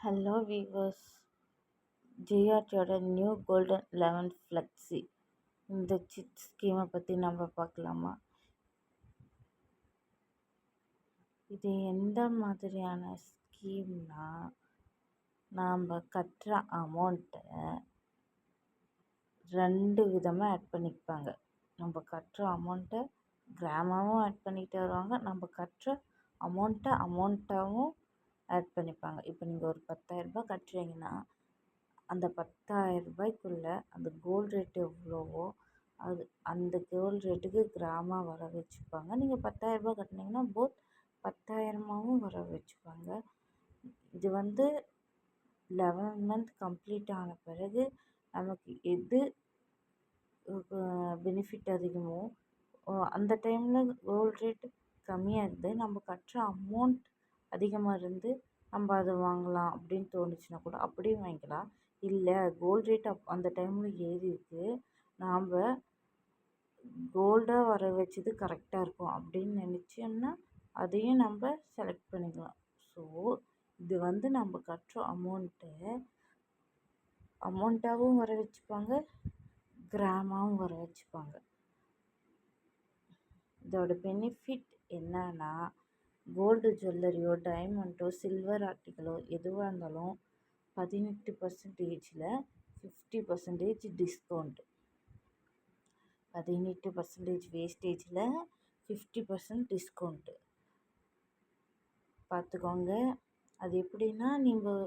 Hello viewers, ஜிஆர்டியோட new golden 11 flexi இந்த chit ஸ்கீமை பற்றி நம்ம பார்க்கலாமா? இது எந்த மாதிரியான ஸ்கீம்னா, நாம் கட்டுற அமௌண்ட்டை 2 விதமாக ஆட் பண்ணிப்பாங்க. நம்ம கட்டுற அமௌண்ட்டை கிராமாவும் ஆட் பண்ணிகிட்டு வருவாங்க, நம்ம கட்டுற அமௌண்ட்டாகவும் ஆட் பண்ணிப்பாங்க. இப்போ நீங்கள் ஒரு 10,000 கட்டுறீங்கன்னா, அந்த 10,000 அந்த கோல்டு ரேட் எவ்வளவோ அந்த கோல்டு ரேட்டுக்கு கிராமாக வர வச்சுப்பாங்க. நீங்கள் 10,000 கட்டினீங்கன்னா 10,000 வர வச்சுப்பாங்க. இது 11 மந்த் கம்ப்ளீட் ஆன பிறகு நமக்கு எது பெனிஃபிட் அதிகமோ அந்த டைமில் கோல்டு ரேட் கம்மியாக இருந்து நம்ம கட்டுற அமௌண்ட் அதிகமாக இருந்து நம்ம அதை வாங்கலாம் அப்படின்னு தோணுச்சுன்னா கூட அப்படியும் வாங்கிக்கலாம். இல்லை கோல்டு ரேட் அந்த டைமில் ஏறி இருக்கு, நாம் கோல்டாக வர வச்சது கரெக்டாக இருக்கும் அப்படின்னு நினச்சோம்னா அதையும் நம்ம செலக்ட் பண்ணிக்கலாம். ஸோ இது நம்ம கட்டுற அமௌண்ட்டாகவும் வர வச்சுப்பாங்க, கிராமாகவும் வர வச்சுப்பாங்க. இதோட பெனிஃபிட் என்னன்னா, கோல்டு ஜுவல்லரியோ டைமண்டோ சில்வர் ஆர்டிக்கலோ எதுவாக இருந்தாலும் 18%ல் 50% டிஸ்கவுண்ட், 18% வேஸ்டேஜில் 50% டிஸ்கவுண்ட்டு பார்த்துக்கோங்க. அது எப்படின்னா, நீங்கள்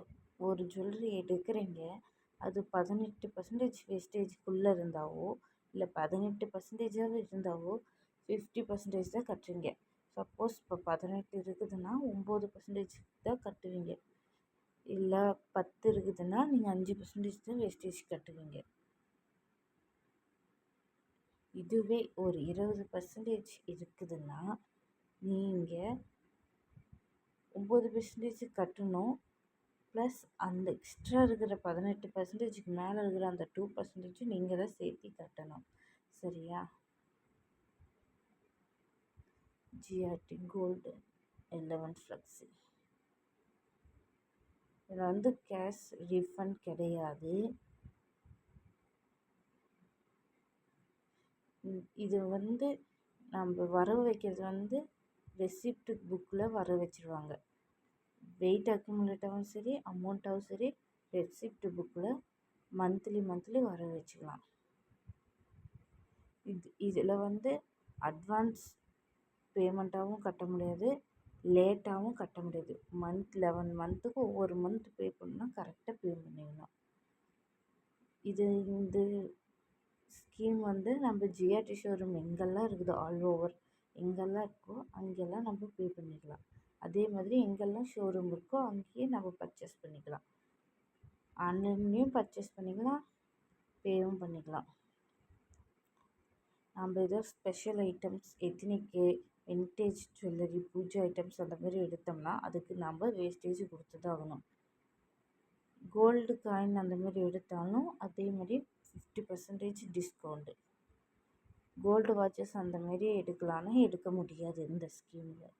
ஒரு ஜுவல்லரி எடுக்கிறீங்க, அது 18% வேஸ்டேஜுக்குள்ளே இருந்தாவோ இல்லை 18% இருந்தாவோ 50% தான் கட்டுறீங்க. சப்போஸ் இப்போ 18 இருக்குதுன்னா 9% தான் கட்டுவீங்க. இல்லை 10 இருக்குதுன்னா நீங்கள் 5% தான் வேஸ்டேஜ் கட்டுவீங்க. இதுவே ஒரு 20% இருக்குதுன்னா நீங்கள் 9% கட்டணும், ப்ளஸ் அந்த எக்ஸ்ட்ரா இருக்கிற 18%க்கு மேலே இருக்கிற அந்த 2% நீங்கள் தான் சேர்த்து கட்டணும். சரியா? ஜிஆர்டி கோல்டு 11 ஃப்ளெக்ஸி இதில் கேஷ் ரீஃபண்ட் கிடையாது. இது நம்ம வரவு வைக்கிறது ரெசிப்ட் புக்கில் வர வச்சுருவாங்க. வெயிட் அக்யூமுலேட்டாகவும் சரி, அமௌண்ட்டாகவும் சரி, ரெசிப்ட் புக்கில் மந்த்லி வர வச்சுக்கலாம். இதில் அட்வான்ஸ் பேமெண்ட்டாகவும் கட்ட முடியாது, லேட்டாகவும் கட்ட முடியாது. 11 மந்த்துக்கு ஒவ்வொரு மந்த் பே பண்ணால் கரெக்டாக பே பண்ணிடணும். இந்த ஸ்கீம் நம்ம ஜிஆர்டி ஷோரூம் எங்கெல்லாம் இருக்குதோ ஆல் ஓவர் எங்கெல்லாம் இருக்கோ அங்கெல்லாம் நம்ம பே பண்ணிக்கலாம். அதே மாதிரி எங்கெல்லாம் ஷோரூம் இருக்கோ அங்கேயே நம்ம பர்ச்சேஸ் பண்ணிக்கலாம். ஆன்லைன்லேயும் பர்ச்சேஸ் பண்ணிக்கலாம், பேவும் பண்ணிக்கலாம். நம்ம ஏதோ ஸ்பெஷல் ஐட்டம்ஸ், எத்னிக்கு, வின்டேஜ் ஜுவல்லரி, பூஜை ஐட்டம்ஸ் அந்த மாதிரி எடுத்தோம்னா அதுக்கு நம்ம வேஸ்டேஜ் கொடுத்து தான் ஆகணும். கோல்டு காயின் அந்த மாதிரி எடுத்தாலும் அதே மாதிரி 50% டிஸ்கவுண்ட்டு. கோல்டு வாட்சஸ் அந்த மாதிரி எடுக்கலான்னா எடுக்க முடியாது இந்த ஸ்கீமில்.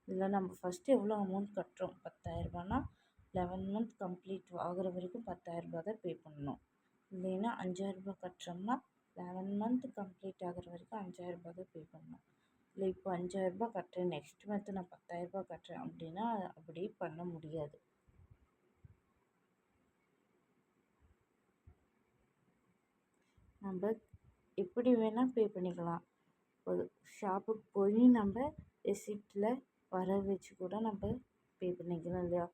இதில் நம்ம ஃபஸ்ட்டு எவ்வளோ அமௌண்ட் கட்டுறோம், 10,000 11 மந்த் கம்ப்ளீட் ஆகிற வரைக்கும் 10,000 தான் பே பண்ணணும். இல்லைன்னா 5,000 கட்டுறோம்னா 11 மந்த் கம்ப்ளீட் ஆகிற வரைக்கும் 5,000 தான் பே பண்ணணும். இல்லை இப்போ 5,000 கட்டுறேன், நெக்ஸ்ட் மந்த்து நான் 10,000 கட்டுறேன் அப்படின்னா அப்படி பண்ண முடியாது. நம்ம எப்படி வேணால் பே பண்ணிக்கலாம். ஒரு ஷாப்புக்கு போய் நம்ம ரெசிப்டில் வர வச்சு கூட நம்ம பே பண்ணிக்கலாம். இல்லையா,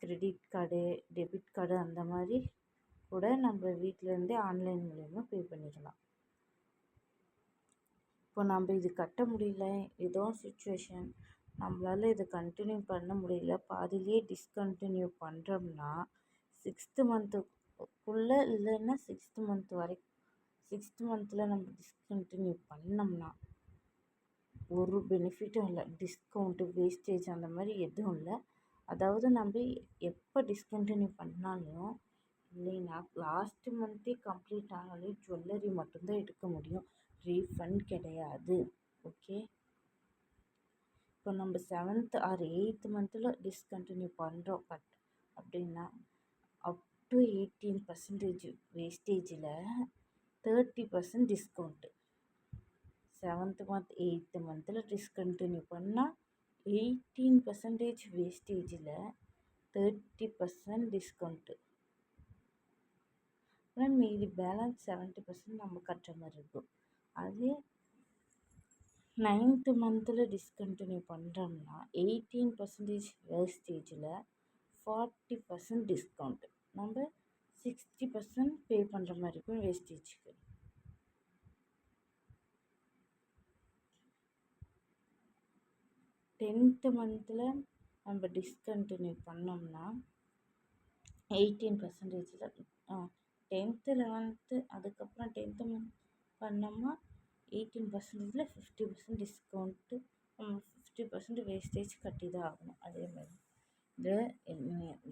கிரெடிட் கார்டு, டெபிட் கார்டு அந்த மாதிரி கூட நம்ம வீட்டிலேருந்தே ஆன்லைன் மூலயமா பே பண்ணிக்கலாம். இப்போ நம்ம இது கட்ட முடியல, ஏதோ சுச்சுவேஷன் நம்மளால் இதை கண்டினியூ பண்ண முடியல, பாதியிலே டிஸ்கண்டினியூ பண்ணுறோம்னா 6th மந்த்துக்குள்ளே இல்லைன்னா 6th மந்த் வரைக்கும் 6th மந்தில் நம்ம டிஸ்கண்டினியூ பண்ணோம்னா ஒரு பெனிஃபிட்டும் இல்லை, டிஸ்கவுண்ட்டு வேஸ்டேஜ் அந்த மாதிரி எதுவும் இல்லை. அதாவது நம்ம எப்போ டிஸ்கண்டினியூ பண்ணாலும் இல்லைன்னா லாஸ்ட் மந்த்தே கம்ப்ளீட் ஆனாலே ஜுவல்லரி மட்டும்தான் எடுக்க முடியும், ரீஃபண்ட் கிடையாது. ஓகே, இப்போ நம்ம 7th ஆர் 8th மந்தில் டிஸ்கண்டினியூ பண்ணுறோம் அப்படின்னா up to 18% வேஸ்டேஜில் 30% discount. 7th month 8th மந்தில் டிஸ்கண்டினியூ பண்ணால் 18% வேஸ்டேஜில் 30% டிஸ்கவுண்ட்டு. அப்புறம் மீதி பேலன்ஸ் 70% நம்ம கட்டுற மாதிரி இருக்கும். அதே 9th மந்தில் டிஸ்கண்டினியூ பண்ணுறோம்னா 18% வேஸ்டேஜில் 40% டிஸ்கவுண்ட். நம்ம 60% பே பண்ணுற மாதிரி இருக்கும் வேஸ்டேஜுக்கு. 10th மந்தில் நம்ம டிஸ்கண்டினியூ பண்ணோம்னா 18%. 10th 11th அதுக்கப்புறம் 10th மந்த் பண்ணோம்னா 18%, 50% டிஸ்கவுண்ட்டு. 50% வேஸ்டேஜ் கட்டி தான் ஆகணும். அதேமாதிரி இது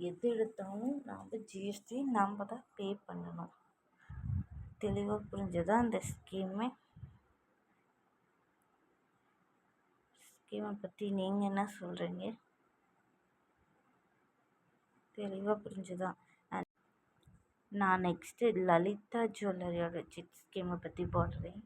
எது எடுத்தாலும் நாம் ஜிஎஸ்டி நாம் தான் பே பண்ணணும். தெளிவாக புரிஞ்சதா இந்த ஸ்கீமை பற்றி நீங்கள் என்ன சொல்கிறீங்க? தெளிவாக புரிஞ்சுதா? நான் நெக்ஸ்ட்டு லலிதா ஜுவல்லரியோட சிட் ஸ்கீமை பற்றி போடுறேன்.